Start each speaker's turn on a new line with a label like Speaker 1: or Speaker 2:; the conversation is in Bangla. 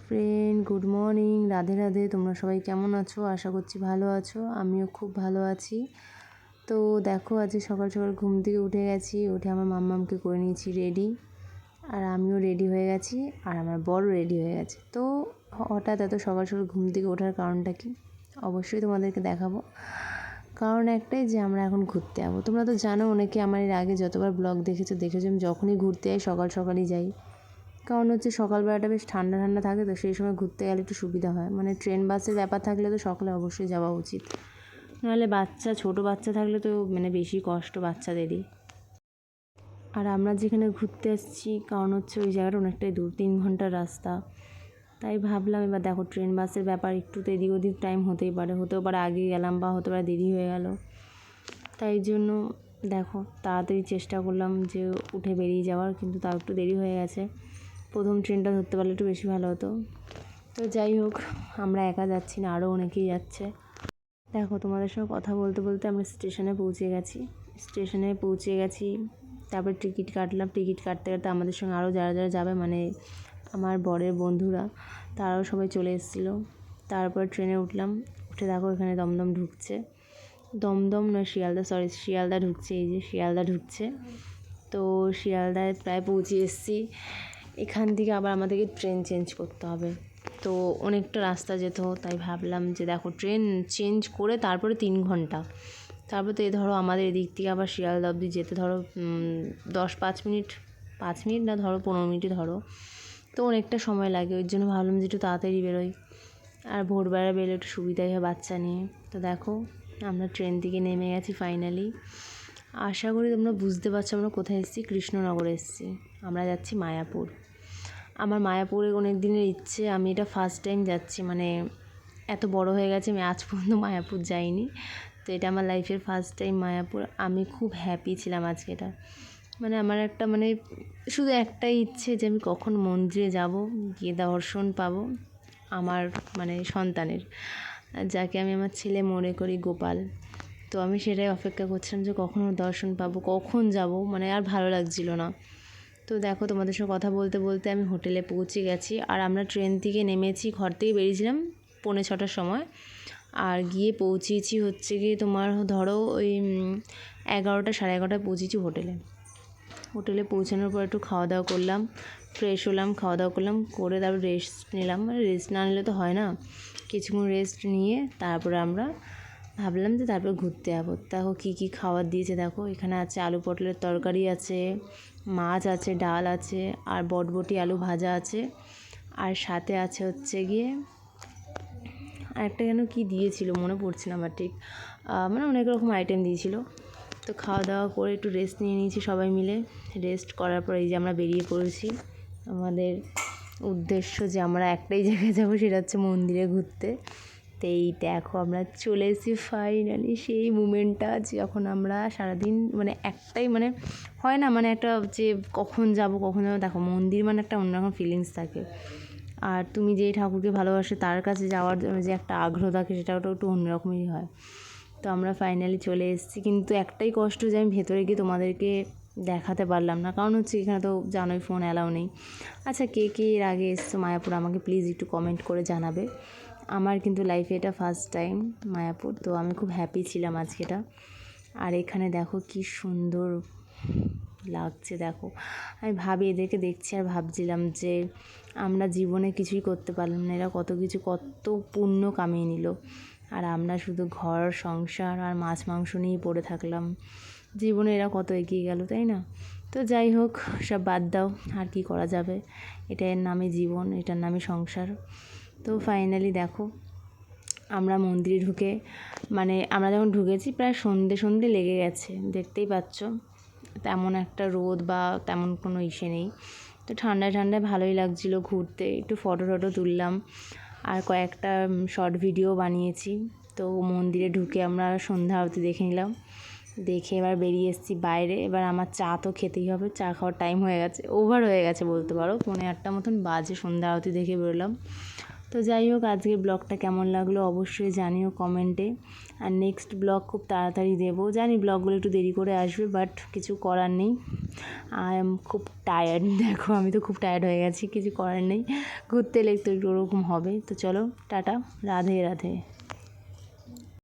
Speaker 1: Friend, good morning, Radhe Radhe. তোমরা সবাই কেমন আছো? আশা করছি ভালো আছো। আমিও খুব ভালো আছি। তো দেখো, আজকে সকাল সকাল ঘুম থেকে উঠে গেছি। উঠে আমার মাম্মামকে করে নিয়েছি রেডি, আর আমিও রেডি হয়ে গেছি, আর আমার বড় রেডি হয়ে গেছে। তো হঠাৎ এত সকাল সকাল ঘুম থেকে ওঠার কারণটা কি অবশ্যই তোমাদেরকে দেখাবো। কারণ একটাই যে আমরা এখন ঘুরতে যাবো। তোমরা তো জানো, অনেকে আমার এর আগে যতবার ব্লগ দেখেছো আমি যখনই ঘুরতে যাই সকাল সকালই যাই। কারণ হচ্ছে সকালবেলাটা বেশ ঠান্ডা ঠান্ডা থাকে, তো সেই সময় ঘুরতে গেলে একটু সুবিধা হয়। মানে ট্রেন বাসের ব্যাপার থাকলে তো সকালে অবশ্যই যাওয়া উচিত, নাহলে ছোটো বাচ্চা থাকলে তো বেশি কষ্ট বাচ্চাদেরই। আর আমরা যেখানে ঘুরতে এসেছি, কারণ হচ্ছে ওই জায়গাটা অনেকটাই দূর, 3 ঘন্টার রাস্তা। তাই ভাবলাম, এবার দেখো ট্রেন বাসের ব্যাপার, একটু তো এদিক ওদিক টাইম হতেও পারে আগে গেলাম বা হতে পারে দেরি হয়ে গেল। তাই জন্য দেখো তাড়াতাড়ি চেষ্টা করলাম যে উঠে বেরিয়ে যাওয়ার, কিন্তু তাও একটু দেরি হয়ে গেছে। প্রথম ট্রেনটা ধরতে পারলে একটু বেশি ভালো হতো। তো যাই হোক, আমরা একা যাচ্ছি না, আরও অনেকেই যাচ্ছে। দেখো, তোমাদের সঙ্গে কথা বলতে বলতে আমরা স্টেশনে পৌঁছে গেছি। তারপর টিকিট কাটলাম। টিকিট কাটতে কাটতে আমাদের সঙ্গে আরও যারা যারা যাবে, আমার বরের বন্ধুরা, তারাও সবাই চলে এসেছিলো। তারপর ট্রেনে উঠলাম। উঠে দেখো এখানে দমদম ঢুকছে। দমদম না শিয়ালদা ঢুকছে। এই যে শিয়ালদা ঢুকছে। তো শিয়ালদায় প্রায় পৌঁছে এসেছি। এখান থেকে আবার আমাদেরকে ট্রেন চেঞ্জ করতে হবে, তো অনেকটা রাস্তা যেতে হতো। তাই ভাবলাম যে দেখো, ট্রেন চেঞ্জ করে তারপরে 3 ঘন্টা। তারপর তো ধরো আমাদের এদিক থেকে আবার শিয়ালদা অবধি যেতে ধরো 5 মিনিট না, ধরো 15 মিনিটই ধরো। তো অনেকটা সময় লাগে। ওই জন্য ভাবলাম যে একটু তাড়াতাড়ি বেরোই, আর ভোরবেলা বেরোলে একটু সুবিধাই হয় বাচ্চা নিয়ে। তো দেখো, আমরা ট্রেন থেকে নেমে গেছি ফাইনালি। আশা করি তোমরা বুঝতে পারছো আমরা কোথায় এসেছি। কৃষ্ণনগরে এসেছি। আমরা যাচ্ছি মায়াপুর। আমার মায়াপুরে অনেক দিনের ইচ্ছে, আমি এটা ফার্স্ট টাইম যাচ্ছি। এত বড় হয়ে গেছে, আমি আজ পর্যন্ত মায়াপুর যাইনি। তো এটা আমার লাইফের ফার্স্ট টাইম মায়াপুর। আমি খুব হ্যাপি ছিলাম আজকে। এটা আমার একটা শুধু একটাই ইচ্ছে, যে আমি কখন মন্দিরে যাব, গিয়ে দর্শন পাবো আমার সন্তানের, যাকে আমি আমার ছেলে মনে করি, গোপাল। তো আমি সেটাই অপেক্ষা করছিলাম যে কখন ওর দর্শন পাবো, কখন যাব। আর ভালো লাগছিল না। তো দেখো, তোমাদের সঙ্গে কথা বলতে বলতে আমি হোটেলে পৌঁছে গেছি। আর আমরা ট্রেন থেকে নেমেছি, ঘর থেকে বেরিয়েছিলাম 5:45 সময়, আর গিয়ে পৌঁছেছি হচ্ছে গিয়ে তোমার ধরো ওই 11টা, 11:30 পৌঁছেছি হোটেলে পৌঁছানোর পর একটু খাওয়া দাওয়া করলাম, ফ্রেশ হলাম, খাওয়া দাওয়া করলাম, করে তারপর রেস্ট নিলাম। রেস্ট না নিলে তো হয় না। কিছুক্ষণ রেস্ট নিয়ে তারপরে আমরা ভাবলাম যে তারপর ঘুরতে যাবো। দেখো কী কী খাবার দিয়েছে। দেখো এখানে আছে আলু পটলের তরকারি আছে, মাছ আছে, ডাল আছে, আর বটবটি আলু ভাজা আছে, আর সাথে আছে হচ্ছে গিয়ে আরেকটা যেন কী দিয়েছিল, মনে পড়ছে না আমার ঠিক। অনেক রকম আইটেম দিয়েছিল। তো খাওয়া দাওয়া করে একটু রেস্ট নিয়ে নিয়েছি সবাই মিলে। রেস্ট করার পর এই যে আমরা বেরিয়ে পড়েছি। আমাদের উদ্দেশ্য যে আমরা একটাই জায়গায় যাবো, সেটা হচ্ছে মন্দিরে ঘুরতে। তো এই দেখো, আমরা চলে এসেছি ফাইনালি সেই মুমেন্টটা, যখন আমরা সারাদিন একটাই হয় না, একটা যে কখন যাবো। দেখো, মন্দির একটা অন্যরকম ফিলিংস থাকে। আর তুমি যেই ঠাকুরকে ভালোবাসো তার কাছে যাওয়ার যে একটা আগ্রহ থাকে, সেটাও একটু অন্যরকমই হয়। তো আমরা ফাইনালি চলে এসেছি, কিন্তু একটাই কষ্ট যে আমি ভেতরে গিয়ে তোমাদেরকে দেখাতে পারলাম না। কারণ হচ্ছে এখানে তো জানোই, ফোন অ্যালাউ নেই। আচ্ছা, কে কে এর আগে এসছো মায়াপুর, আমাকে প্লিজ একটু কমেন্ট করে জানাবে। আমার কিন্তু লাইফে এটা ফার্স্ট টাইম মায়াপুর। তো আমি খুব হ্যাপি ছিলাম আজকেটা। আর এখানে দেখো কি সুন্দর লাগছে। দেখো, আমি এদেরকে দেখছি আর ভাবছিলাম যে আমরা জীবনে কিছুই করতে পারলাম না, এরা কত পুণ্য কামিয়ে নিল, আর আমরা শুধু ঘর সংসার আর মাছ মাংস নিয়েই পড়ে থাকলাম। জীবনে এরা কত এগিয়ে গেল, তাই না? তো যাই হোক, সব বাদ দাও, আর কি করা যাবে। এর নামে জীবন, এটার নামে সংসার। তো ফাইনালি দেখো, আমরা মন্দিরে ঢুকে আমরা যখন ঢুকেছি প্রায় সন্ধে লেগে গেছে, দেখতেই পাচ্ছ। তেমন একটা রোদ বা তেমন কোনো ইসে নেই। তো ঠান্ডায় ভালোই লাগছিলো ঘুরতে। একটু ফটো তুললাম, আর কয়েকটা শর্ট ভিডিও বানিয়েছি। তো মন্দিরে ঢুকে আমরা সন্ধ্যা আরতি দেখে নিলাম। দেখে এবার বেরিয়ে এসেছি বাইরে। এবার আমার চা তো খেতেই হবে, চা খাওয়ার টাইম হয়ে গেছে, ওভার হয়ে গেছে বলতে পারো। 8:45 মতন বাজে, সন্ধ্যা আরতি দেখে বেরোলাম। তো যাই হোক, আজকের ব্লগটা কেমন লাগলো অবশ্যই জানিও কমেন্টে। আর নেক্সট ব্লগ খুব তাড়াতাড়ি দেবো। জানি ব্লগগুলো একটু দেরি করে আসবে, বাট কিছু করার নেই। আই এম খুব টায়ার্ড। দেখো আমি তো খুব টায়ার্ড হয়ে গেছি, কিছু করার নেই, ঘুরতে এলে একটু ওরকম হবে। তো চলো টাটা, রাধে রাধে।